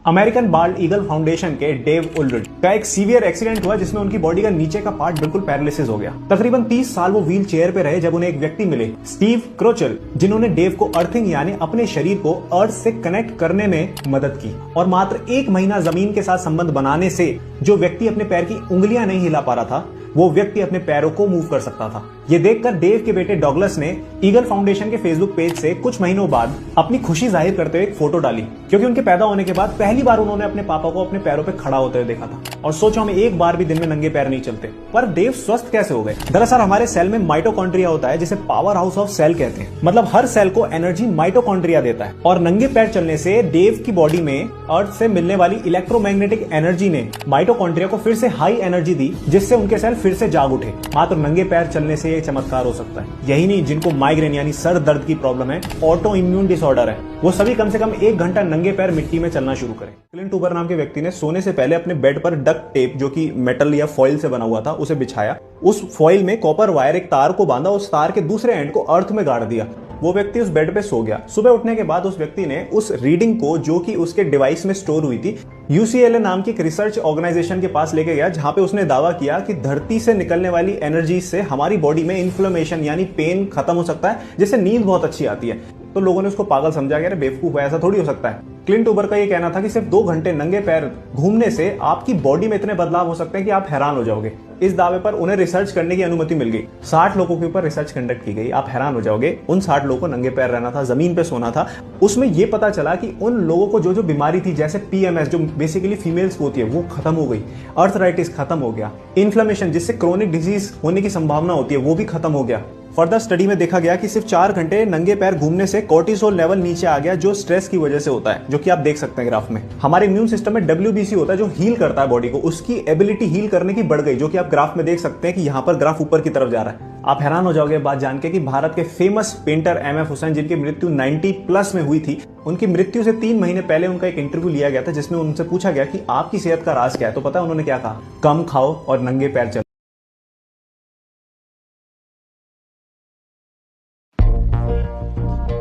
American bald eagle foundation के Dave उलरिड का एक सीवियर एक्सीडेंट हुआ जिसमें उनकी बॉडी का नीचे का पार्ट बिल्कुल पैरालिसिस हो गया। तकरीबन 30 साल वो व्हील चेयर पे रहे जब उन्हें एक व्यक्ति मिले, स्टीव क्रोचल, जिन्होंने डेव को अर्थिंग यानी अपने शरीर को अर्थ से कनेक्ट करने में मदद की और मात्र 1 महीना जमीन के साथ संबंध बनाने से जो व्यक्ति अपने पैर की उंगलियां नहीं हिला पा रहा था वो व्यक्ति अपने पैरों को मूव कर सकता था। ये देखकर डेव के बेटे डॉगलस ने ईगल फाउंडेशन के फेसबुक पेज से कुछ महीनों बाद अपनी खुशी जाहिर करते हुए एक फोटो डाली, क्योंकि उनके पैदा होने के बाद पहली बार उन्होंने अपने पापा को अपने पैरों पे खड़ा होते हुए देखा था और सोचा हमें एक बार भी दिन में नंगे पैर नहीं चलते। पर डेव स्वस्थ कैसे हो गए? दरअसल हमारे सेल में माइटोकॉन्ड्रिया होता है जिसे पावर हाउस ऑफ सेल कहते हैं, मतलब हर सेल को एनर्जी माइटोकॉन्ड्रिया देता है और नंगे पैर चलने से डेव की बॉडी में अर्थ से मिलने वाली इलेक्ट्रोमैग्नेटिक एनर्जी ने माइटोकॉन्ड्रिया को फिर से हाई एनर्जी दी, जिससे उनके सेल फिर से जाग उठे। मात्र नंगे पैर चलने से ये चमत्कार हो सकता है। यही नहीं, जिनको माइग्रेन यानी सर दर्द की प्रॉब्लम है, ऑटो इम्यून डिसऑर्डर है, वो सभी कम से कम 1 घंटा नंगे पैर मिट्टी में चलना शुरू करें। क्लिंट ऊबर नाम के व्यक्ति ने सोने से पहले अपने बेड पर डक्ट टेप, जो कि मेटल या फॉइल से बना हुआ था, उसे बिछाया। उस फॉइल में कॉपर वायर एक तार को बांधा, उस तार के दूसरे एंड को अर्थ में गाड़ दिया। वो व्यक्ति उस बेड पे सो गया। सुबह उठने के बाद उस व्यक्ति ने उस रीडिंग को, जो कि उसके डिवाइस में स्टोर हुई थी, UCLA नाम की एक रिसर्च ऑर्गेनाइजेशन के पास लेके गया, जहां पे उसने दावा किया कि धरती से निकलने वाली एनर्जी से हमारी बॉडी में इन्फ्लेमेशन यानी पेन खत्म हो सकता है, जिससे नींद बहुत अच्छी आती है। तो लोगों ने उसको पागल समझा कि अरे बेवकूफ है, ऐसा थोड़ी हो सकता है। क्लिंट ऊबर का ये कहना था कि सिर्फ 2 घंटे नंगे पैर घूमने से आपकी बॉडी में इतने बदलाव हो सकते हैं कि आप हैरान हो जाओगे। इस दावे पर उन्हें रिसर्च करने की अनुमति मिल गई। 60 लोगों के ऊपर रिसर्च कंडक्ट की गई। आप हैरान हो जाओगे, उन 60 लोगों को नंगे पैर रहना था, जमीन पे सोना था। उसमें यह पता चला कि उन लोगों को जो बीमारी थी, जैसे PMS जो बेसिकली फीमेल्स को होती है, वो खत्म हो गई। अर्थराइटिस खत्म हो गया। इन्फ्लेमेशन जिससे क्रोनिक डिजीज होने की संभावना होती है, वो भी खत्म हो गया। फर्दर स्टडी में देखा गया कि सिर्फ 4 घंटे नंगे पैर घूमने से कोर्टिसोल लेवल नीचे आ गया, जो स्ट्रेस की वजह से होता है, जो कि आप देख सकते हैं ग्राफ में। हमारे इम्यून सिस्टम में WBC होता है जो हील करता है बॉडी को, उसकी एबिलिटी हील करने की बढ़ गई, जो कि आप ग्राफ में देख सकते हैं कि यहाँ पर ग्राफ ऊपर की तरफ जा रहा है। आप हैरान हो जाओगे बात जान के कि भारत के फेमस पेंटर MF हुसैन, जिनकी मृत्यु 90+ में हुई थी, उनकी मृत्यु से 3 महीने पहले उनका एक इंटरव्यू लिया गया था, जिसमें उनसे पूछा गया कि आपकी सेहत का राज क्या है। तो पता है उन्होंने क्या कहा? कम खाओ और नंगे पैर चलो।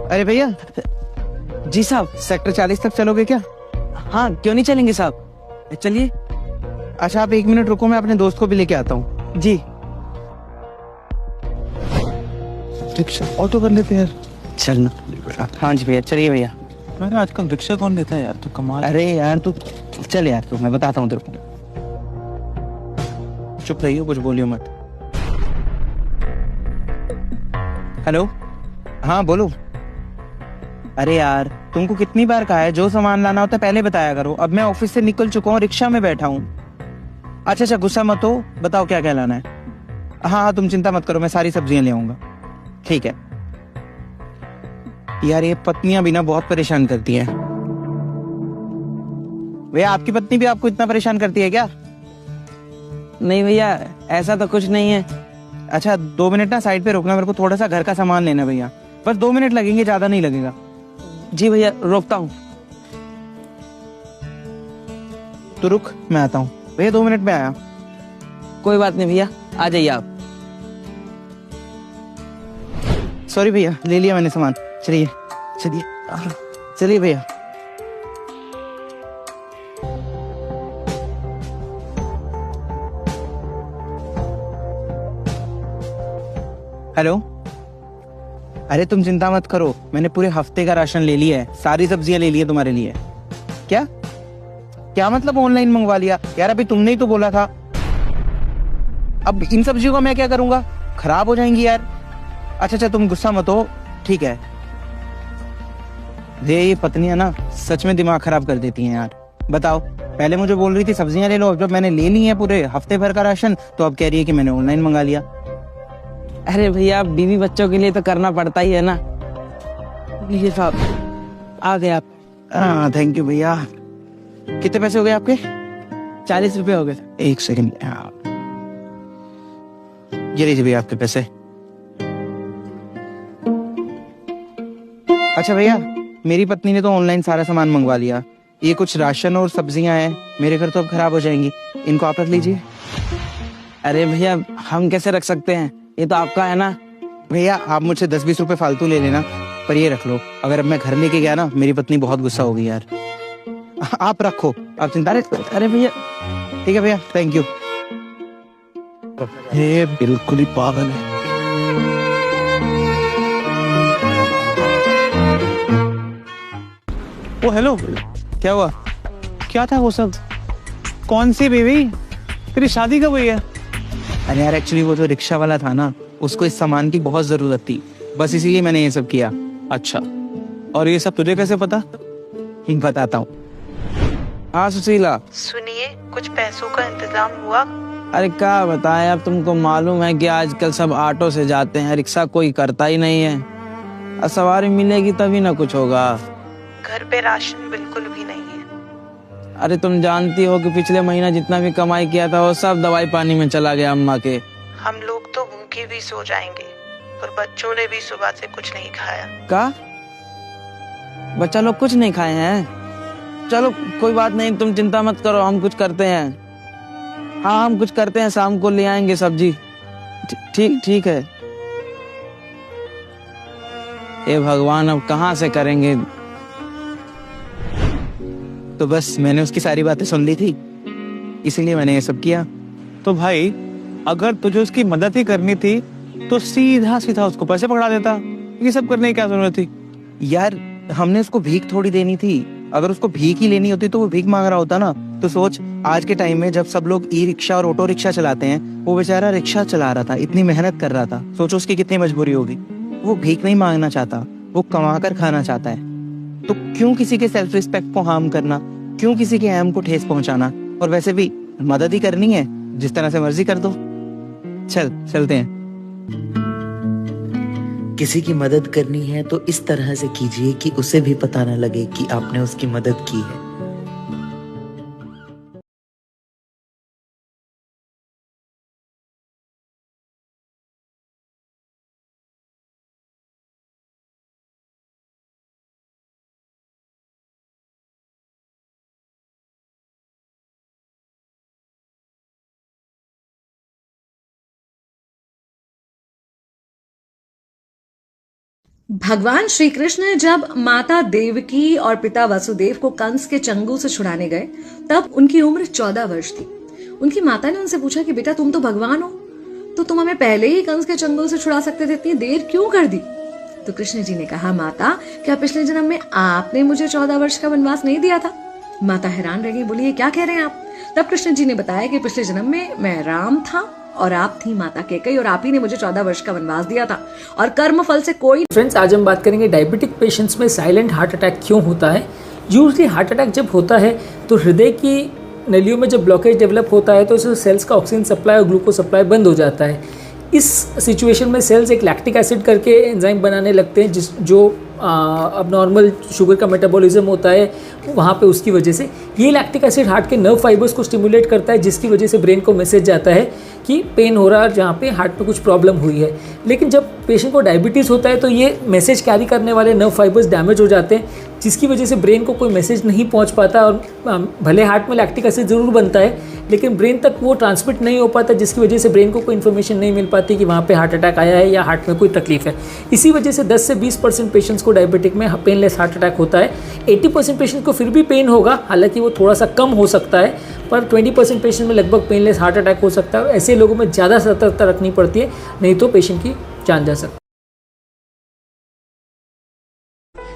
अरे भैया। जी साहब। सेक्टर 40 तक चलोगे क्या? हाँ, क्यों नहीं चलेंगे साहब, चलिए। अच्छा आप 1 मिनट रुको, मैं अपने दोस्त को भी लेके आता हूँ। जी। रिक्शा ऑटो कर लेते हैं चलना। हाँ जी भैया, चलिए भैया। यार आजकल रिक्शा कौन लेता है यार, तो कमाल। अरे यार तू चल यार, तू मैं बताता हूँ तेरे को। चुप रहिए, कुछ बोलियो मत। हेलो। हाँ बोलो। अरे यार तुमको कितनी बार कहा है, जो सामान लाना होता है पहले बताया करो। अब मैं ऑफिस से निकल चुका हूँ, रिक्शा में बैठा हूँ। अच्छा गुस्सा मत हो, बताओ क्या क्या लाना है। हाँ तुम चिंता मत करो, मैं सारी सब्जियां ले आऊंगा। ठीक है। यार ये पत्नियां भी ना बहुत परेशान करती हैं। भैया आपकी पत्नी भी आपको इतना परेशान करती है क्या? नहीं भैया, ऐसा तो कुछ नहीं है। अच्छा 2 मिनट ना साइड पे रोकना, मेरे को थोड़ा सा घर का सामान लेना भैया। बस 2 मिनट लगेंगे, ज्यादा नहीं लगेगा। जी भैया रोकता हूँ। तो रुक, मैं आता हूँ। भैया 2 मिनट में आया। कोई बात नहीं भैया, आ जाइए आप। सॉरी भैया, ले लिया मैंने सामान। चलिए चलिए चलिए भैया। हेलो। अरे तुम चिंता मत करो, मैंने पूरे हफ्ते का राशन ले लिया है, सारी सब्जियां ले ली है तुम्हारे लिए। क्या क्या मतलब ऑनलाइन मंगवा लिया? यार अभी तुमने ही तो बोला था। अब इन सब्जियों का मैं क्या करूंगा, खराब हो जाएंगी यार। अच्छा तुम गुस्सा मत हो, ठीक है। ये पत्नियां ना सच में दिमाग खराब कर देती हैं यार। बताओ, पहले मुझे बोल रही थी सब्जियां ले लो, जब मैंने ले ली है पूरे हफ्ते भर का राशन, तो अब कह रही है कि मैंने ऑनलाइन मंगा लिया। अरे भैया, बीवी बच्चों के लिए तो करना पड़ता ही है ना। लीजिए साहब, आ गए आप। हाँ थैंक यू भैया। कितने पैसे हो गए आपके? 40 रुपए हो गए। 1 सेकंड। ये लीजिए भैया आपके पैसे। अच्छा भैया, मेरी पत्नी ने तो ऑनलाइन सारा सामान मंगवा लिया। ये कुछ राशन और सब्जियां हैं, मेरे घर तो अब खराब हो जाएंगी, इनको आप रख लीजिए। अरे भैया हम कैसे रख सकते हैं, ये तो आपका है ना। भैया आप मुझसे 10-20 रुपए फालतू ले लेना, पर ये रख लो। अगर अब मैं घर लेके गया ना, मेरी पत्नी बहुत गुस्सा होगी यार। आप रखो, आप चिंता अरे भैया ठीक है भैया, थैंक यू। ये बिल्कुल ही पागल है। ओ हेलो, क्या हुआ? क्या था वो सब? कौन सी बीवी? तेरी शादी कब हुई है? अरे यार एक्चुअली वो जो रिक्शा वाला था ना, उसको इस सामान की बहुत जरूरत थी, बस इसीलिए मैंने ये सब किया। अच्छा, और ये सब तुझे कैसे पता? बताता हूँ। हाँ सुशीला। सुनिए, कुछ पैसों का इंतजाम हुआ? अरे क्या बताएं, अब तुमको मालूम है कि आजकल सब ऑटो से जाते हैं, रिक्शा कोई करता ही नहीं है। अब सवारी मिलेगी तभी ना कुछ होगा। घर पे राशन बिल्कुल भी नहीं है। अरे तुम जानती हो कि पिछले महीना जितना भी कमाई किया था वो सब दवाई पानी में चला गया अम्मा के। हम लोग तो भूखे भी सो जाएंगे, पर बच्चों ने भी सुबह से कुछ नहीं खाया। का? बच्चा लोग कुछ नहीं खाए हैं? चलो कोई बात नहीं, तुम चिंता मत करो, हम कुछ करते हैं। हाँ हम कुछ करते हैं, शाम को ले आएंगे सब्जी। ठीक ठीक है। ए भगवान, अब कहाँ से करेंगे? तो बस मैंने उसकी सारी बातें सुन ली थी, इसीलिए मैंने ये सब किया। तो भाई अगर तुझे उसकी मदद ही करनी थी तो सीधा सीधा उसको पैसे पकड़ा देता, ये सब करने की क्या जरूरत थी? यार हमने उसको भीख थोड़ी देनी थी, अगर उसको भीख ही लेनी होती तो वो भीख मांग रहा होता ना। तो सोच, आज के टाइम में जब सब लोग ई रिक्शा और ऑटो रिक्शा चलाते हैं, वो बेचारा रिक्शा चला रहा था, इतनी मेहनत कर रहा था, सोचो उसकी कितनी मजबूरी होगी। वो भीख नहीं मांगना चाहता, वो कमा कर खाना चाहता है। तो क्यों किसी के सेल्फ रिस्पेक्ट को हार्म करना, क्यों किसी के अहम को ठेस पहुंचाना? और वैसे भी मदद ही करनी है, जिस तरह से मर्जी कर दो। चलते हैं। किसी की मदद करनी है तो इस तरह से कीजिए कि उसे भी पता न लगे कि आपने उसकी मदद की है। भगवान श्री कृष्ण जब माता देवकी और पिता वसुदेव को कंस के चंगुल से छुड़ाने गए, तब उनकी उम्र 14 वर्ष थी। उनकी माता ने उनसे पूछा कि बेटा तुम तो भगवान हो, तो तुम हमें पहले ही कंस के चंगुल से छुड़ा सकते थे, इतनी देर क्यों कर दी? तो कृष्ण जी ने कहा, माता क्या पिछले जन्म में आपने मुझे 14 वर्ष का वनवास नहीं दिया था? माता हैरान रह गई, बोली ये क्या कह रहे हैं आप? तब कृष्ण जी ने बताया कि पिछले जन्म में मैं राम था और आप थी माता कैकेयी, और आप ही ने मुझे 14 वर्ष का वनवास दिया था, और कर्म फल से कोई। फ्रेंड्स, आज हम बात करेंगे डायबिटिक पेशेंट्स में साइलेंट हार्ट अटैक क्यों होता है। यूजली हार्ट अटैक जब होता है तो हृदय की नलियों में जब ब्लॉकेज डेवलप होता है तो उससे सेल्स का ऑक्सीजन सप्लाई और ग्लूकोज सप्लाई बंद हो जाता है। इस सिचुएशन में सेल्स एक लैक्टिक एसिड करके एंजाइम बनाने लगते हैं, जो अब नॉर्मल शुगर का मेटाबॉलिज्म होता है वहाँ पे, उसकी वजह से ये लैक्टिक एसिड हार्ट के नर्व फाइबर्स को स्टिमुलेट करता है, जिसकी वजह से ब्रेन को मैसेज जाता है कि पेन हो रहा है, जहाँ पे हार्ट में कुछ प्रॉब्लम हुई है। लेकिन जब पेशेंट को डायबिटीज़ होता है तो ये मैसेज कैरी करने वाले नर्व फाइबर्स डैमेज हो जाते हैं, जिसकी वजह से ब्रेन को कोई मैसेज नहीं पहुँच पाता, और भले हार्ट में लैक्टिक एसिड ज़रूर बनता है लेकिन ब्रेन तक वो ट्रांसमिट नहीं हो पाता, जिसकी वजह से ब्रेन को कोई इन्फॉर्मेशन नहीं मिल पाती कि वहाँ पे हार्ट अटैक आया है या हार्ट में कोई तकलीफ है। इसी वजह से 10 से 20% पेशेंट्स को डायबिटिक में पेनलेस हार्ट अटैक होता है। 80% पेशेंट को फिर भी पेन होगा, हालांकि वो थोड़ा सा कम हो सकता है, पर 20% पेशेंट में लगभग पेनलेस हार्ट अटैक हो सकता है। ऐसे लोगों में ज़्यादा सतर्कता रखनी पड़ती है, नहीं तो पेशेंट की जान जा सकती है।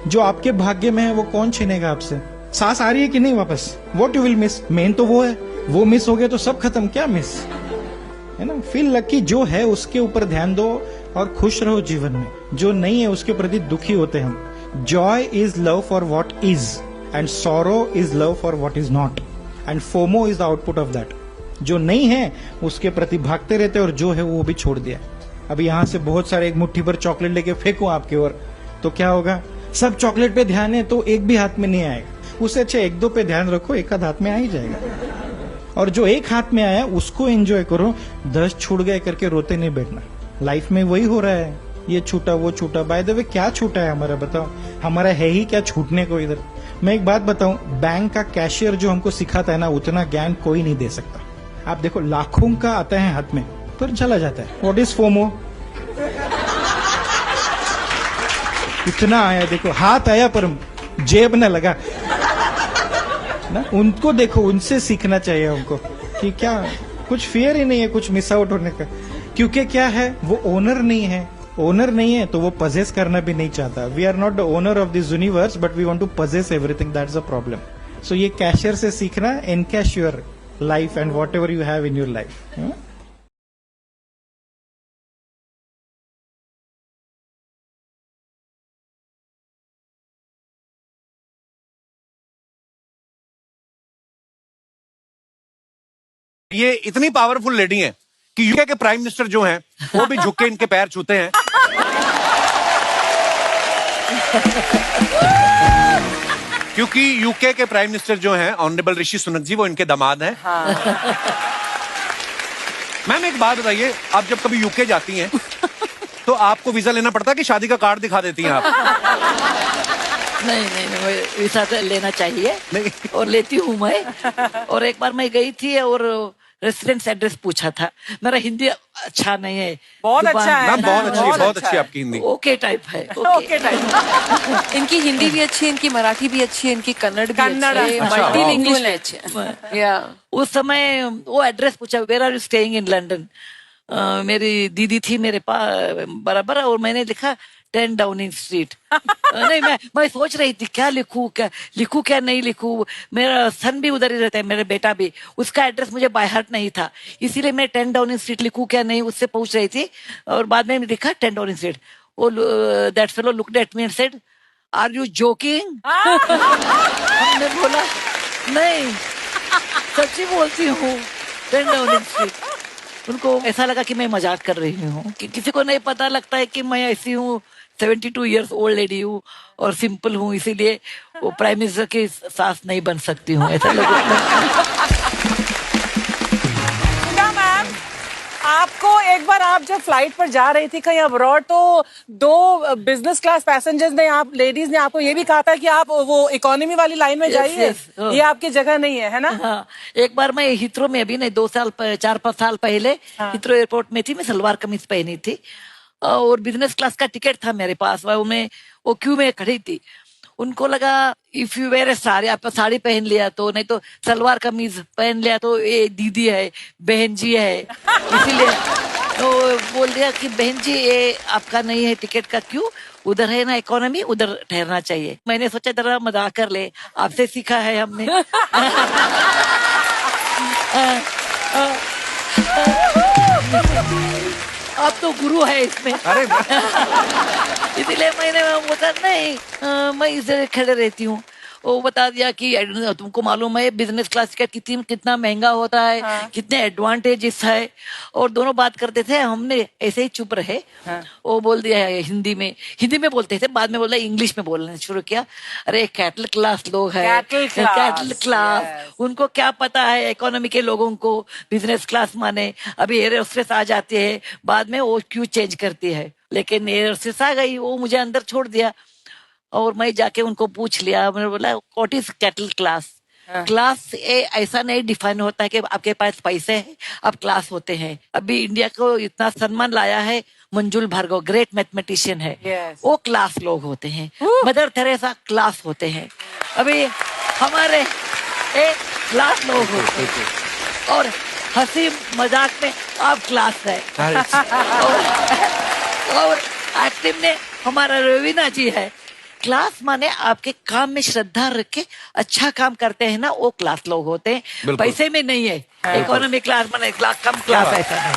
जो आपके भाग्य में है वो कौन छीनेगा आपसे? सांस आ रही है कि नहीं वापस? What you will miss, main तो वो है। वो मिस हो गया तो सब खत्म, क्या मिस है ना? फील लकी, जो है उसके ऊपर ध्यान दो और खुश रहो जीवन में। जो नहीं है उसके प्रति दुखी होते हम। Joy is love for what is, and sorrow is love for what is not, and FOMO is the output of that. जो नहीं है उसके प्रति भागते रहते, और जो है वो भी छोड़ दिया। अभी यहां से बहुत सारे एक मुट्ठी भर चॉकलेट लेके फेंकूं आपकी ओर, तो क्या होगा? सब चॉकलेट पे ध्यान है तो एक भी हाथ में नहीं आएगा। उससे अच्छा एक दो पे ध्यान रखो, एक हाथ में आ ही जाएगा। और जो एक हाथ में आया उसको एंजॉय करो, 10 छूट गए करके रोते नहीं बैठना। लाइफ में वही हो रहा है, ये छूटा वो छूटा। बाय द वे क्या छूटा है हमारा, बताओ? हमारा है ही क्या छूटने को इधर? मैं एक बात बताऊं, बैंक का कैशियर जो हमको सिखाता है ना, उतना ज्ञान कोई नहीं दे सकता। आप देखो, लाखों का आता है हाथ में पर चला जाता है। What is FOMO? इतना आया, देखो हाथ आया पर जेब न लगा। ना उनको देखो, उनसे सीखना चाहिए हमको कि क्या कुछ फियर ही नहीं है कुछ मिस आउट होने का, क्योंकि क्या है वो ओनर नहीं है, ओनर नहीं है तो वो पजेस करना भी नहीं चाहता. We are not the owner of this universe but we want to possess everything, that's a problem. So ये कैशियर से सीखना, encash your life and whatever you have in your life. ये इतनी powerful lady हैं कि UK के prime minister जो हैं वो भी झुक के इनके पैर छूते हैं. क्योंकि यूके के प्राइम मिनिस्टर जो हैं ऑनरेबल ऋषि सुनक जी, वो इनके दामाद हैं. मैम एक बात बताइए, आप जब कभी यूके जाती हैं तो आपको वीजा लेना पड़ता है कि शादी का कार्ड दिखा देती हैं आप? नहीं, वीजा तो लेना चाहिए. नहीं. और लेती हूँ मैं. और एक बार मैं गई थी और रेसिडेंस एड्रेस पूछा था. मेरा हिंदी अच्छा नहीं है. बहुत अच्छा है मैम, बहुत अच्छी आपकी हिंदी. ओके टाइप है. Okay type. इनकी हिंदी भी अच्छी है, इनकी मराठी भी अच्छी है, इनकी कन्नड़ भी कन्नड़ अच्छी है, अच्छा, मल्टीलिंगुअल भी अच्छी है. या उस समय वो एड्रेस पूछा, where are you staying in London. मेरी दीदी थी मेरे पास बराबर, और मैंने लिखा 10 डाउनिंग स्ट्रीट. नहीं, मैं सोच रही थी क्या लिखूं क्या नहीं लिखूं. मेरा सन भी उधर ही रहता है, मेरा बेटा भी. उसका एड्रेस मुझे बाय हार्ट नहीं था, इसीलिए मैं 10 डाउनिंग स्ट्रीट लिखूं क्या नहीं, उससे पूछ रही थी. और बाद में लिखा 10 डाउनिंग स्ट्रीट. वो that fellow looked at me and said, are you joking? हमने बोला नहीं, सच्ची बोलती हूँ, 10 डाउनिंग स्ट्रीट. उनको ऐसा लगा कि मैं मजाक कर रही हूँ. कि किसी को नहीं पता लगता है कि मैं ऐसी हूँ, 72 इयर्स ओल्ड लेडी हूँ और सिंपल हूँ, इसीलिए वो प्राइम मिनिस्टर की सास नहीं बन सकती हूँ, ऐसा लगा. मैम, आपको एक बार आप जब फ्लाइट पर जा रही थी कहीं अब्रॉड, तो 2 बिजनेस क्लास पैसेंजर्स ने, आप लेडीज ने आपको ये भी कहा था कि आप वो इकोनॉमी वाली लाइन में जाइए. ये आपकी जगह नहीं है ना? हाँ. एक बार मैं हिथ्रो में, अभी नहीं 4-5 साल पहले हिथ्रो एयरपोर्ट में थी. मैं सलवार कमीज पहनी थी और बिजनेस क्लास का टिकट था मेरे पास. वो क्यू में खड़ी थी. उनको लगा इफ यू वेयर ए साड़ी, आप साड़ी पहन लिया तो, नहीं तो सलवार कमीज पहन लिया तो ये दीदी है, बहन जी है, इसीलिए तो बोल दिया कि बहन जी ये आपका नहीं है टिकट का क्यों, उधर है ना इकोनॉमी, उधर ठहरना चाहिए. मैंने सोचा जरा मजाक कर ले, आपसे सीखा है हमने. आप तो गुरु है इसमें. अरे इसलिए मैंने बोला नहीं, मैं इधर खड़े रहती हूँ. वो बता दिया कि तुमको मालूम है बिजनेस क्लास का कितना महंगा होता है. कितने एडवांटेजेस है. और दोनों बात करते थे, हमने ऐसे ही चुप रहे. वो बोल दिया हिंदी में बोलते थे, बाद में बोला इंग्लिश में बोलना शुरू किया. अरे कैटल क्लास लोग है, कैटल क्लास, उनको क्या पता है इकोनॉमी के लोगों को बिजनेस क्लास माने. अभी एयर होस्टेस आ जाती है, बाद में वो क्यों चेंज करती है. लेकिन एयर होस्टेस आ गई, वो मुझे अंदर छोड़ दिया और मैं जाके उनको पूछ लिया. मैंने बोला what is cattle class. Class ऐसा नहीं डिफाइन होता है कि आपके पास पैसे हैं आप क्लास होते हैं. अभी इंडिया को इतना सम्मान लाया है मंजुल भार्गव, ग्रेट मैथमेटिशियन है. वो क्लास लोग होते हैं. मदर थेरेसा क्लास होते हैं. अभी हमारे क्लास लोग होते हैं. और हंसी मजाक में आप क्लास है. और एक्टिंग में हमारा रवीना जी है. क्लास माने आपके काम में श्रद्धा रख के अच्छा काम करते हैं ना, वो क्लास लोग होते हैं. पैसे में नहीं है. इकोनॉमी क्लास माने कम क्लास ऐसा नहीं.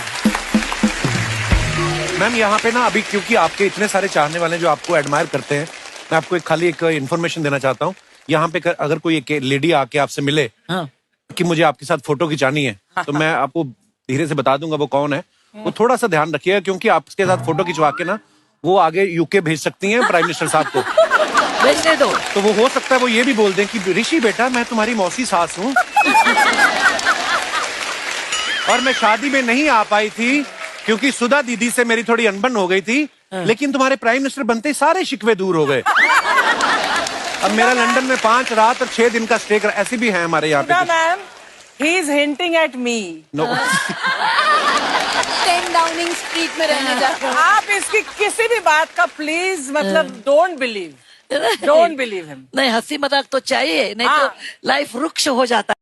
मैम यहाँ पे ना अभी क्योंकि आपके इतने सारे चाहने वाले जो आपको एडमायर करते हैं, मैं आपको खाली एक इन्फॉर्मेशन देना चाहता हूँ. यहाँ पे अगर कोई एक लेडी आके आपसे मिले कि मुझे आपके साथ फोटो खिंचानी है, तो मैं आपको धीरे से बता दूंगा वो कौन है. वो थोड़ा सा ध्यान रखिएगा, क्योंकि आपके साथ फोटो खिंचवा के ना वो आगे यूके भेज सकती हैं प्राइम मिनिस्टर साहब को. भेजने दो. तो वो हो सकता है वो ये भी बोल दें कि ऋषि बेटा मैं तुम्हारी मौसी सास हूँ और मैं शादी में नहीं आ पाई थी क्योंकि सुधा दीदी से मेरी थोड़ी अनबन हो गई थी, लेकिन तुम्हारे प्राइम मिनिस्टर बनते सारे शिकवे दूर हो गए. अब मेरा लंदन में 5 रात और 6 दिन का स्टे कर. ऐसी भी है हमारे यहाँ पे. Ma'am, he is hinting at me. No. 10 Downing Street में रहने जाते हो. आप इसकी किसी भी बात का प्लीज मतलब don't believe. Don't believe him. नहीं, हंसी मजाक तो चाहिए, नहीं तो लाइफ रुक्ष हो जाता है।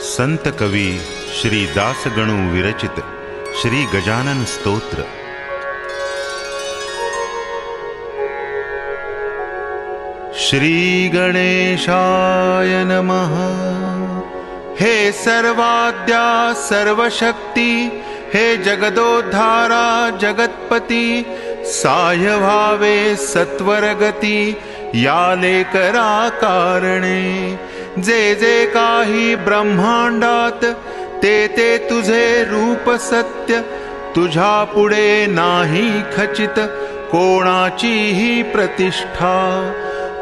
संत कवि श्री दास गणु विरचित श्री गजानन स्तोत्र। श्री गणेशाय नमः। हे सर्वाद्या सर्वशक्ति, हे जगदोद्धारा जगतपति, साह्य भावे सत्वरगती या लेकरा कारणे। जे जे काही ब्रह्मांडात ते ते तुझे रूप सत्य, तुझ्या पुढे नाही खचित कोणाचीही प्रतिष्ठा।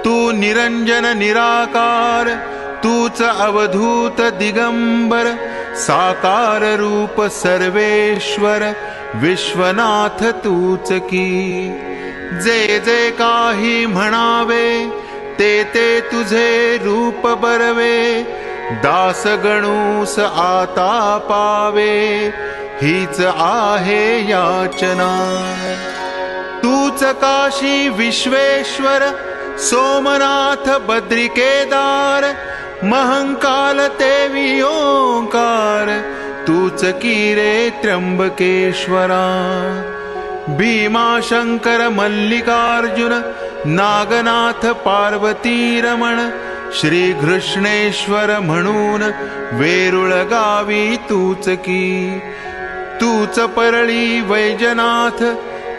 तू निरंजन निराकार, तूच अवधूत दिगंबर, साकार रूप सर्वेश्वर, विश्वनाथ तूच की। जे जे काही म्हणावे ते ते तुझे रूप बरवे, दास गणूस आता पावे, हीच आहे याचना। तूच काशी विश्वेश्वर, सोमनाथ बद्री केदार, महंकाल तेवी ओंकार, तूच की रे त्र्यंबकेश्वरा। भीमा शंकर मल्लिकार्जुन, नागनाथ पार्वती रमण, श्री कृष्णेश्वर म्हणून वेरुळ गावी तूच की। तूच परळी वैजनाथ,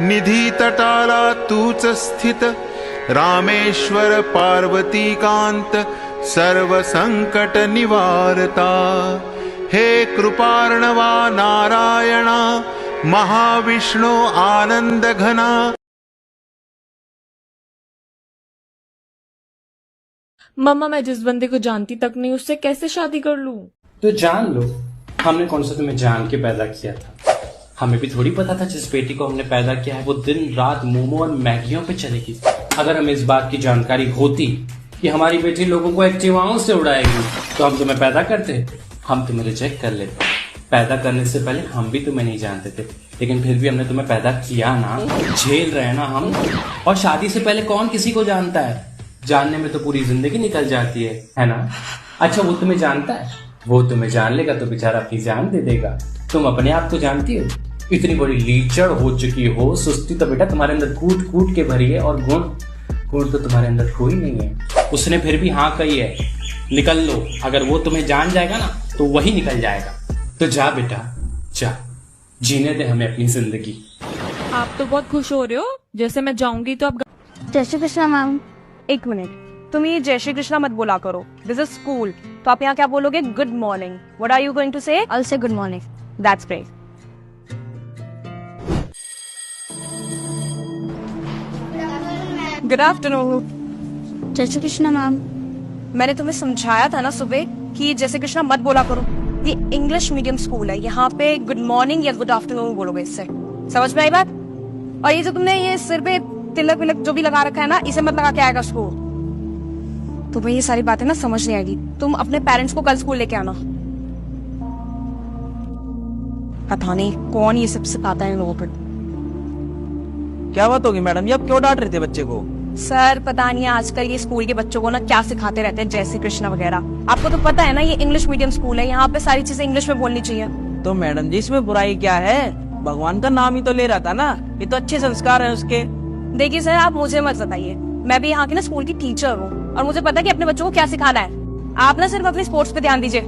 निधी तटाला तूच स्थित, रामेश्वर पार्वती कांत, सर्व संकट निवारता। हे कृपार्णवा नारायणा, महाविष्णु आनंद घना। मम्मा, मैं जिस बंदे को जानती तक नहीं उससे कैसे शादी कर लूं? तो जान लो, हमने कौन सा तुम्हें जान के पैदा किया था। हमें भी थोड़ी पता था जिस बेटी को हमने पैदा किया है वो दिन रात मोमो और मैगियों पे चलेगी। अगर हमें इस बात की जानकारी होती कि हमारी बेटी लोगों को एक्टिवाओं से उड़ाएगी तो हम तुम्हें पैदा करते, हम तुम्हें रिजेक्ट कर लेते। पैदा करने से पहले हम भी तुम्हें नहीं जानते थे, लेकिन फिर भी हमने तुम्हें पैदा किया ना, झेल रहे ना हम। और शादी से पहले कौन किसी को जानता है? जानने में तो पूरी जिंदगी निकल जाती है ना। अच्छा, वो तुम्हें जानता है? वो तुम्हें जान लेगा तो बेचारा अपनी जान दे देगा। तुम अपने आप को जानती हो? इतनी बड़ी लीचड़ हो चुकी हो, सुस्ती तो बेटा तुम्हारे अंदर कूट कूट के भरी है, और गुण तो तुम्हारे अंदर कोई नहीं है। उसने फिर भी हाँ कही है, निकल लो। अगर वो तुम्हें जान जाएगा ना तो वही निकल जाएगा। तो जा बेटा जा, जीने दे हमें अपनी जिंदगी। आप तो बहुत खुश हो रहे हो, जैसे मैं जाऊंगी तो आप। जय श्री कृष्णा मैम। एक मिनट, तुम ये जय श्री कृष्णा मत बोला करो, दिस इज स्कूल। तो आप यहाँ क्या बोलोगे? Good morning. What are you going to say? I'll say good morning. That's great. Good afternoon. Jai Shri Krishna ma'am. मैंने तुम्हें समझाया था ना सुबह कि जय श्री कृष्णा मत बोला करो। ये इंग्लिश मीडियम स्कूल है, यहाँ पे गुड मॉर्निंग या गुड आफ्टरनून बोलोगे। इससे समझ में आई बात? और ये जो तुमने ये सिर पे तिलक विलक जो भी लगा रखा है ना, इसे मत लगा के आएगा स्कूल। तुम्हें ये सारी बातें ना समझ नहीं आएगी। तुम अपने पेरेंट्स को कल स्कूल लेके आना। पता नहीं कौन ये सब सिखाता है इन लोगों पर। क्या बात होगी मैडम, ये आप क्यों डांट रहे थे बच्चे को? सर पता नहीं आजकल ये स्कूल के बच्चों को ना क्या सिखाते रहते हैं, जय श्री कृष्णा वगैरह। आपको तो पता है ना ये इंग्लिश मीडियम स्कूल है, यहाँ पे सारी चीजें इंग्लिश में बोलनी चाहिए। तो मैडम जी इसमें बुराई क्या है? भगवान का नाम ही तो ले रहा था ना, ये तो अच्छे संस्कार है उसके। देखिए सर, आप मुझे मत बताइए, मैं भी यहाँ की ना स्कूल की टीचर हूँ और मुझे पता है कि अपने बच्चों को क्या सिखाना है। आप ना सिर्फ अपने स्पोर्ट्स पे ध्यान दीजिए।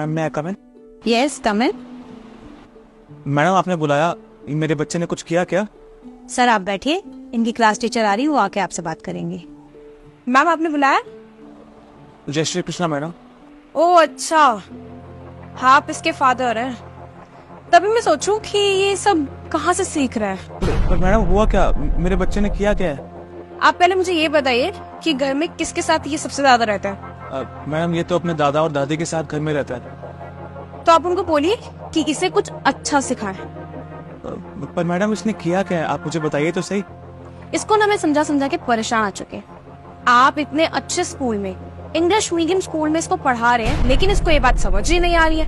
मैं कम इन? यस कम इन। मैडम आपने बुलाया, मेरे बच्चे ने कुछ किया क्या? सर आप बैठिए, इनकी क्लास टीचर आ रही है, वो आके आपसे बात करेंगे। मैम आपने बुलाया? जय श्री कृष्णा मैडम। ओह अच्छा, हाँ आप इसके फादर हैं। तभी मैं सोचूं कि ये सब कहाँ से सीख रहा है। पर मैडम हुआ क्या? मेरे बच्चे ने किया क्या है? आप पहले मुझे ये बताइए कि घर में किसके साथ ये सबसे ज्यादा रहता है? मैडम ये तो अपने दादा और दादी के साथ घर में रहता है। तो आप उनको बोलिए कि इसे कुछ अच्छा सिखाएं। पर मैडम इसने किया क्या है, आप मुझे बताइए तो सही। इसको ना मैं समझा समझा के परेशान आ चुके हैं। आप इतने अच्छे स्कूल में, इंग्लिश मीडियम स्कूल में इसको पढ़ा रहे हैं, लेकिन इसको ये बात समझ ही नहीं आ रही है।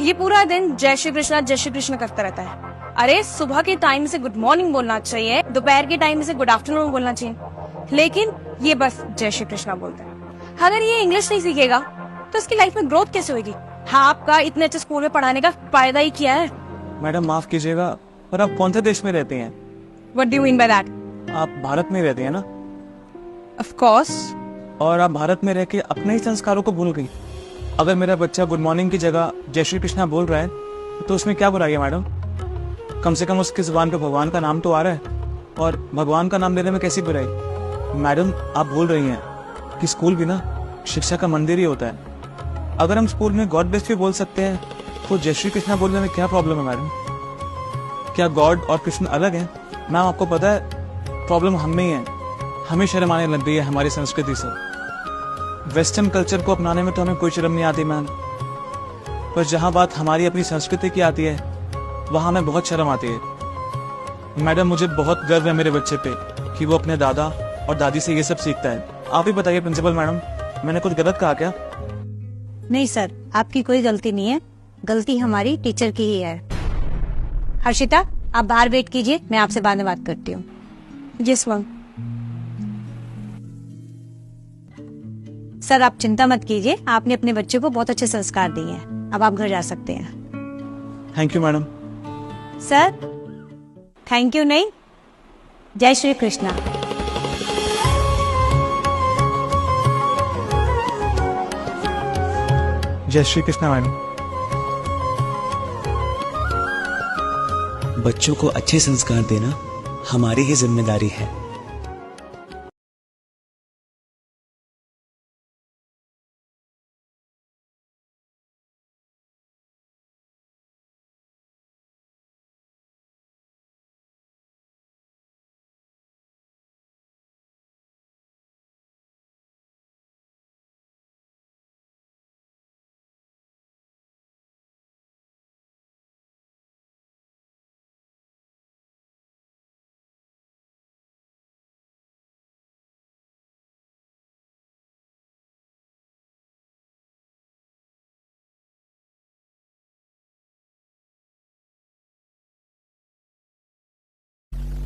ये पूरा दिन जय श्री कृष्णा करता रहता है। अरे सुबह के टाइम से गुड मॉर्निंग बोलना चाहिए, दोपहर के टाइम से गुड आफ्टरनून बोलना चाहिए, लेकिन ये बस जय श्री कृष्णा बोलता है। अगर ये इंग्लिश नहीं सीखेगा तो इसकी लाइफ में ग्रोथ कैसे होगी? हाँ, आपका इतने अच्छे स्कूल में पढ़ाने का फायदा ही क्या है? मैडम माफ कीजिएगा, पर आप कौन से देश में रहते हैं? What do you mean by that? आप भारत में रहते हैं ना? Of course. और आप भारत में रह के अपने ही संस्कारों को भूल गई। अगर मेरा बच्चा गुड मॉर्निंग की जगह जय श्री कृष्णा बोल रहा है तो उसमें क्या बुराई है मैडम? कम से कम उसकी जुबान पे भगवान का नाम तो आ रहा है, और भगवान का नाम लेने में कैसी बुराई? मैडम आप भूल रही हैं कि स्कूल भी ना शिक्षा का मंदिर ही होता है। अगर हम स्कूल में गॉड ब्लेस भी बोल सकते हैं तो जय श्री कृष्णा बोलने में क्या प्रॉब्लम है मैडम? क्या गॉड और कृष्ण अलग हैं? मैम आपको पता है प्रॉब्लम हम में ही है, हमें शर्म आने लग गई है हमारी संस्कृति से। वेस्टर्न कल्चर को अपनाने में तो हमें कोई शर्म नहीं आती मैम, पर जहां बात हमारी अपनी संस्कृति की आती है वहां हमें बहुत शर्म आती है। मैडम मुझे बहुत गर्व है मेरे बच्चे पे कि वो अपने दादा और दादी से ये सब सीखता है। आप ही बताइए प्रिंसिपल मैडम, मैंने कुछ गलत कहा क्या? नहीं सर, आपकी कोई गलती नहीं है, गलती हमारी टीचर की ही है। हर्षिता आप बाहर वेट कीजिए, मैं आपसे बाद में बात करती हूँ। Yes ma'am. सर आप चिंता मत कीजिए, आपने अपने बच्चे को बहुत अच्छे संस्कार दिए हैं, अब आप घर जा सकते हैं। Thank you madam. Sir thank you नहीं, जय श्री कृष्णा। जय श्री कृष्णा मैडम। बच्चों को अच्छे संस्कार देना हमारी ही जिम्मेदारी है।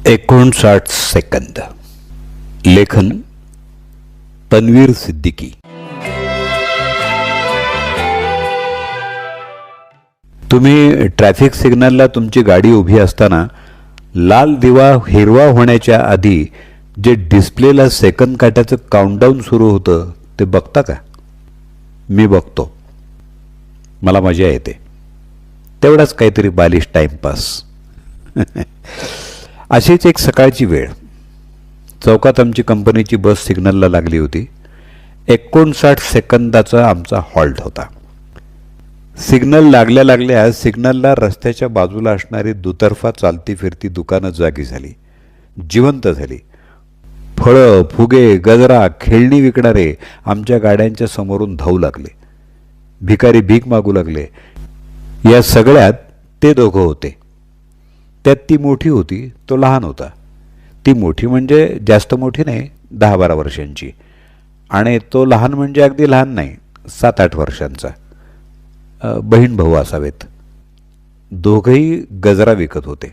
एकोणसाठ सेकंद. लेखन तन्वीर सिद्दीकी. तुम्ही ट्रॅफिक सिग्नलला तुमची गाडी उभी असताना लाल दिवा हिरवा होण्याच्या आधी जे डिस्प्लेला सेकंद काट्याचं काउंटडाऊन सुरू होतं ते बघता का? मी बघतो, मला मजा येते, तेवढाच काहीतरी बालिश टाइमपास. अशीच एक सकाळची वेळ. चौकात आमची कंपनीची बस सिग्नलला लागली होती. 59 सेकंदाचा आमचा हॉल्ट होता. सिग्नल लागल्या लागल्या सिग्नलला रस्त्याच्या बाजूला असणारी दुतर्फा चालती फिरती दुकानं जागी झाली, जिवंत झाली. फळं, फुगे, गजरा, खेळणी विकणारे आमच्या गाड्यांच्या समोरून धावू लागले. भिकारी भीक मागू लागले. या सगळ्यात ते दोघं होते. त्यात ती मोठी होती, तो लहान होता. ती मोठी म्हणजे जास्त मोठी नाही, 10-12 वर्षांची, आणि तो लहान म्हणजे अगदी लहान नाही, 7-8 वर्षांचा. बहीण भाऊ असावेत. दोघंही गजरा विकत होते.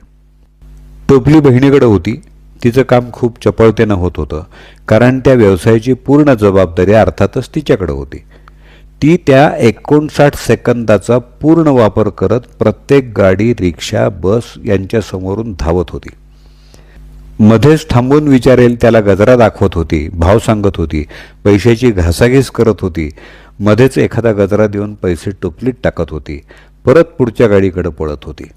टोपली बहिणीकडे होती. तिचं काम खूप चपळतेनं होत होतं, कारण त्या व्यवसायाची पूर्ण जबाबदारी अर्थातच तिच्याकडे होती. ती त्या 59 सेकंदाचा पूर्ण वापर करत प्रत्येक गाडी, रिक्षा, बस यांच्या समोरून धावत होती. मध्येच थांबून विचारेल त्याला गजरा दाखवत होती, भाव सांगत होती, पैशाची घासाघीस करत होती. मध्येच एखादा गजरा देऊन पैसे टोपलीत टाकत होती, परत पुढच्या गाडीकडे पळत होती.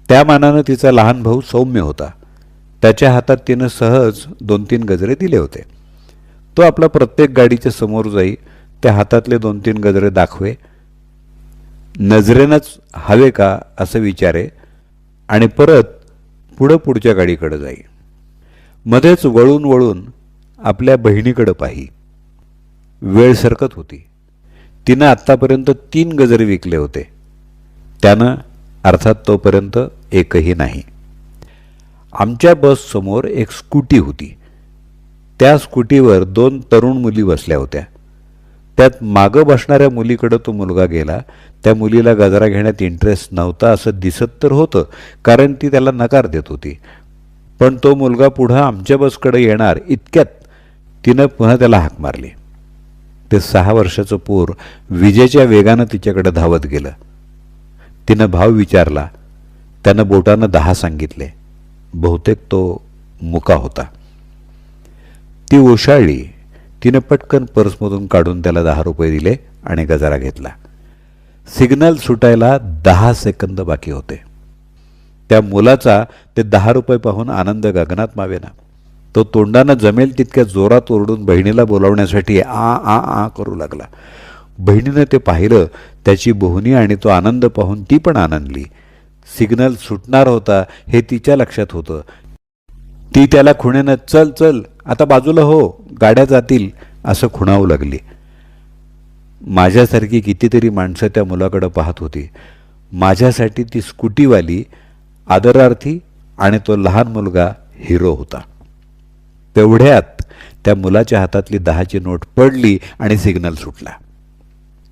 त्या मानानं तिचा लहान भाऊ सौम्य होता. त्याच्या हातात तिनं सहज 2-3 गजरे दिले होते. तो आपला प्रत्येक गाडीच्या समोर जाई, त्या हातातले 2-3 गजरे दाखवे, नजरेनंच हवे का असं विचारे, आणि परत पुढच्या गाडीकडे जाई. मध्येच वळून वळून आपल्या बहिणीकडे पाही. वेळ सरकत होती. तिनं आत्तापर्यंत 3 गजरे विकले होते. त्यानं अर्थात तोपर्यंत एकही नाही. आमच्या बससमोर एक स्कूटी होती. त्या स्कूटीवर 2 तरुण मुली बसल्या होत्या. त्यात मागं बसणाऱ्या मुलीकडे तो मुलगा गेला. त्या मुलीला गजरा घेण्यात इंटरेस्ट नव्हता असं दिसत तर होतं, कारण ती त्याला नकार देत होती. पण तो मुलगा पुढं आमच्या बसकडे येणार इतक्यात तिनं पुन्हा त्याला हाक मारली. ते 6 वर्षाचं पोर विजेच्या वेगानं तिच्याकडे धावत गेलं. तिनं भाव विचारला. त्यानं बोटानं 10 सांगितले. बहुतेक तो मुका होता. ती ओशाळली. तिनं पटकन पर्समधून काढून त्याला 10 रुपये दिले आणि गजरा घेतला. सिग्नल सुटायला 10 सेकंद बाकी होते. त्या मुलाचा ते 10 रुपये पाहून आनंद गगनात मावेना. तो तोंडानं जमेल तितक्या जोरात ओरडून बहिणीला बोलावण्यासाठी आ आ आ करू लागला. बहिणीनं ते पाहिलं. त्याची बोहणी आणि तो आनंद पाहून ती पण आनंदली. सिग्नल सुटणार होता हे तिच्या लक्षात होतं. ती त्याला खुणेनं चल चल आता बाजूला हो, गाड्या जातील असं खुणावू लागली. माझ्यासारखी कितीतरी माणसं त्या मुलाकडं पाहत होती. माझ्यासाठी ती स्कूटीवाली आदरार्थी आणि तो लहान मुलगा हिरो होता. तेवढ्यात त्या मुलाच्या हातातली 10ची नोट पडली आणि सिग्नल सुटला.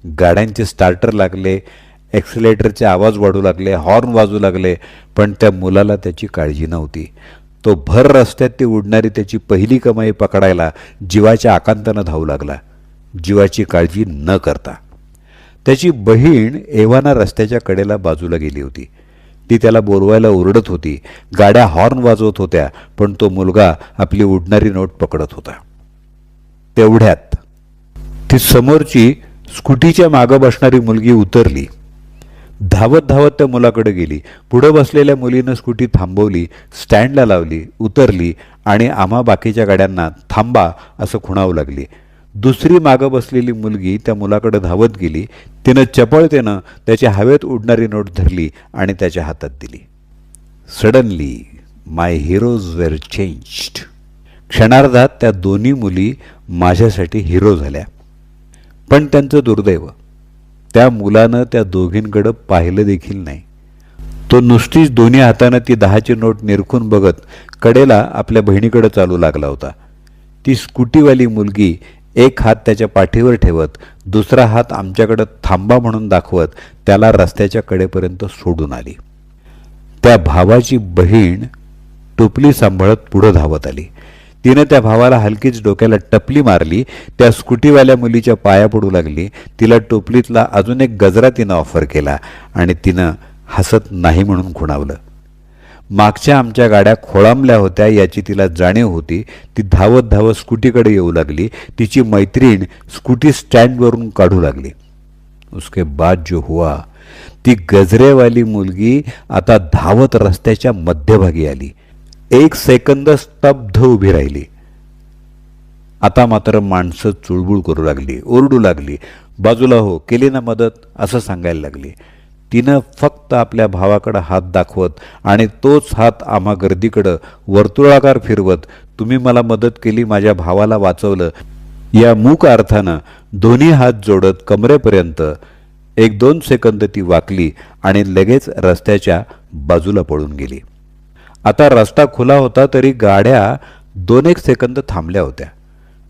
गाड्यांचे स्टार्टर लागले, ॲक्सिलेटरचे आवाज वाढू लागले, हॉर्न वाजू लागले, पण त्या मुलाला त्याची काळजी नव्हती. तो भर रस्त्यात ती उडणारी त्याची पहिली कमाई पकडायला जीवाच्या आकांतानं धावू लागला, जीवाची काळजी न करता. त्याची बहीण एव्हाना रस्त्याच्या कडेला बाजूला गेली होती. ती त्याला बोलवायला ओरडत होती. गाड्या हॉर्न वाजवत होत्या, पण तो मुलगा आपली उडणारी नोट पकडत होता. तेवढ्यात ती समोरची स्कूटीच्या मागं बसणारी मुलगी उतरली. धावत धावत त्या मुलाकडे गेली. पुढं बसलेल्या मुलीनं स्कूटी थांबवली, स्टँडला लावली, उतरली आणि आम्हा बाकीच्या गाड्यांना थांबा असं खुणावू लागली. दुसरी मागं बसलेली मुलगी त्या मुलाकडे धावत गेली. तिनं चपळतेनं त्याच्या हवेत उडणारी नोट धरली आणि त्याच्या हातात दिली. Suddenly my heroes were changed. क्षणार्धात त्या दोन्ही मुली माझ्यासाठी हिरो झाल्या. पण त्यांचं दुर्दैव, त्या मुलानं त्या दोघींकडं पाहिलं देखील नाही. तो नुसतीच दोन्ही हातानं ती 10ची नोट निरखून बघत कडेला आपल्या बहिणीकडे चालू लागला होता. ती स्कूटीवाली मुलगी एक हात त्याच्या पाठीवर ठेवत, दुसरा हात आमच्याकडं थांबा म्हणून दाखवत त्याला रस्त्याच्या कडेपर्यंत सोडून आली. त्या भावाची बहीण टोपली सांभाळत पुढं धावत आली. तिनं त्या भावाला हलकीच डोक्याला टपली मारली. त्या स्कूटीवाल्या मुलीच्या पाया पडू लागली. तिला टोपलीतला अजून एक गजरा तिनं ऑफर केला आणि तिनं हसत नाही म्हणून खुणावलं. मागच्या आमच्या गाड्या खोळंबल्या होत्या याची तिला जाणीव होती. ती धावत धावत स्कूटीकडे येऊ लागली. तिची मैत्रीण स्कूटी स्टँडवरून काढू लागली. उसके बाद जो हुआ, ती गजरेवाली मुलगी आता धावत रस्त्याच्या मध्यभागी आली. 1 सेकंद स्तब्ध उभी राहिली. आता मात्र माणसं चुळबुळ करू लागली, ओरडू लागली. बाजूला हो, केली ना मदत असं सांगायला लागली. तिनं फक्त आपल्या भावाकडं हात दाखवत आणि तोच हात आम्हा गर्दीकडं वर्तुळाकार फिरवत, तुम्ही मला मदत केली, माझ्या भावाला वाचवलं, या मूक अर्थानं दोन्ही हात जोडत कमरेपर्यंत 1-2 सेकंद ती वाकली आणि लगेच रस्त्याच्या बाजूला पळून गेली. आता रस्ता खुला होता तरी गाड्या 2-1 सेकंद थांबल्या होत्या.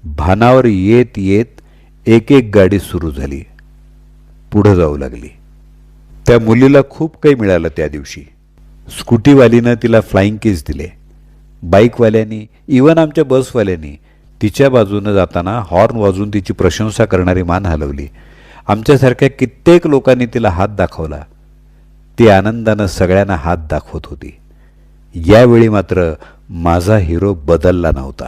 भानावर येत येत एक एक गाडी सुरू झाली, पुढं जाऊ लागली. त्या मुलीला खूप काही मिळालं त्या दिवशी. स्कूटीवालीनं तिला फ्लाइंग किस दिले. बाईकवाल्यांनी, इवन आमच्या बसवाल्यांनी तिच्या बाजूनं जाताना हॉर्न वाजवून तिची प्रशंसा करणारी मान हलवली. आमच्यासारख्या कित्येक लोकांनी तिला हात दाखवला. ती आनंदानं सगळ्यांना हात दाखवत होती. यावेळी मात्र माझा हिरो बदलला नव्हता.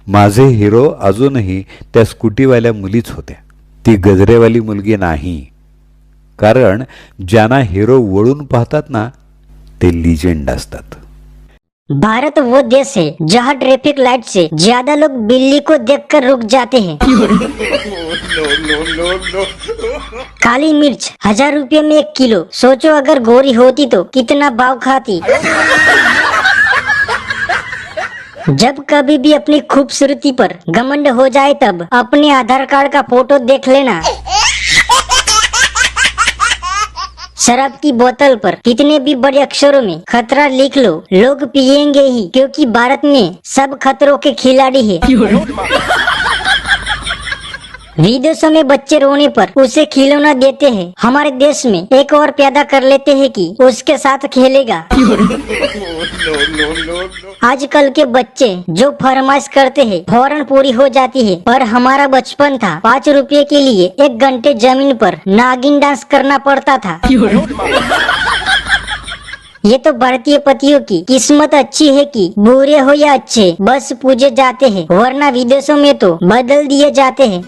माझे हिरो अजूनही त्या स्कूटीवाल्या मुलीच होत्या. ती गजरेवाली मुलगी नाही. कारण ज्यांना हिरो वळून पाहतात ना, ते लिजेंड असतात. भारत वो देश है जहाँ ट्रैफिक लाइट से ज्यादा लोग बिल्ली को देखकर रुक जाते हैं। काली मिर्च 1000 रुपये में 1 किलो। सोचो अगर गोरी होती तो कितना भाव खाती। जब कभी भी अपनी खूबसूरती पर घमंड हो जाए तब अपने आधार कार्ड का फोटो देख लेना। शराब की बोतल पर कितने भी बड़े अक्षरों में खतरा लिख लो, लोग पिएंगे ही, क्योंकि भारत में सब खतरों के खिलाड़ी है। विदेशों में बच्चे रोने पर उसे खिलौना देते हैं, हमारे देश में एक और पैदा कर लेते हैं कि उसके साथ खेलेगा। आजकल के बच्चे जो फरमाइश करते हैं फौरन पूरी हो जाती है, पर हमारा बचपन था 5 रुपए के लिए 1 घंटे जमीन पर नागिन डांस करना पड़ता था। ये तो भारतीय पतियों की किस्मत अच्छी है कि बुरे हो या अच्छे बस पूजे जाते हैं, वरना विदेशों में तो बदल दिए जाते हैं।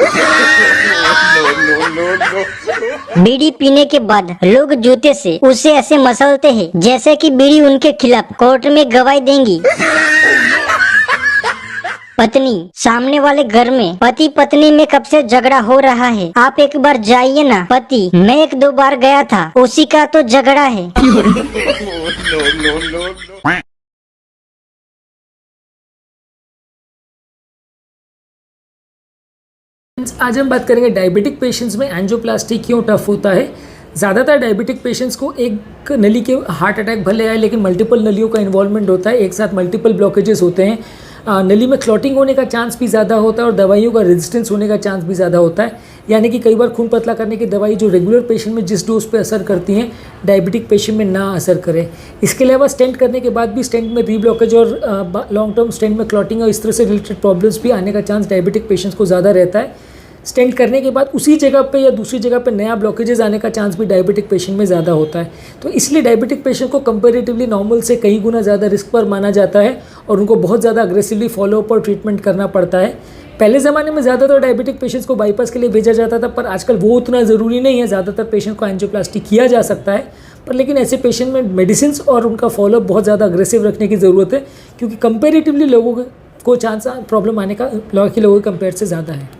बीड़ी पीने के बाद लोग जूते से उसे ऐसे मसलते हैं जैसे कि बीड़ी उनके खिलाफ कोर्ट में गवाही देंगी। पत्नी, सामने वाले घर में पति पत्नी में कब से झगड़ा हो रहा है, आप एक बार जाइए ना। पति, मैं 1-2 बार गया था, उसी का तो झगड़ा है। आज हम बात करेंगे डायबिटिक पेशेंट्स में एंजियोप्लास्टी क्यों टफ होता है। ज़्यादातर डायबिटिक पेशेंट्स को एक नली के हार्ट अटैक भले आए, लेकिन मल्टीपल नलियों का इन्वॉल्वमेंट होता है, एक साथ मल्टीपल ब्लॉकेजेस होते हैं। नली में क्लॉटिंग होने का चांस भी ज़्यादा होता है और दवाइयों का रेजिस्टेंस होने का चांस भी ज़्यादा होता है। यानी कि कई बार खून पतला करने की दवाई जो रेगुलर पेशेंट में जिस डोज पे असर करती हैं, डायबिटिक पेशेंट में ना असर करे। इसके अलावा स्टेंट करने के बाद भी स्टेंट में रीब्लॉकेज और लॉन्ग टर्म स्टेंट में क्लॉटिंग और इस तरह से रिलेटेड प्रॉब्लम्स भी आने का चांस डायबिटिक पेशेंट्स को ज़्यादा रहता है। स्टेंट करने के बाद उसी जगह पे या दूसरी जगह पे नया ब्लॉकेजेस आने का चांस भी डायबिटिक पेशेंट में ज़्यादा होता है। तो इसलिए डायबिटिक पेशेंट को कंपैरेटिवली नॉर्मल से कई गुना ज़्यादा रिस्क पर माना जाता है और उनको बहुत ज़्यादा अग्रेसिवली फॉलोअप और ट्रीटमेंट करना पड़ता है। पहले ज़माने में ज़्यादातर डायबिटिक पेशेंट्स को बाईपास के लिए भेजा जाता था, पर आजकल वो उतना ज़रूरी नहीं है। ज़्यादातर पेशेंट को एंजियोप्लास्टी किया जा सकता है, पर लेकिन ऐसे पेशेंट में मेडिसिन और उनका फॉलोअप बहुत ज़्यादा अग्रेसिव रखने की ज़रूरत है, क्योंकि कंपेरेटिवली लोगों को चांस प्रॉब्लम आने का बाकी लोगों के कंपेयर से ज़्यादा है।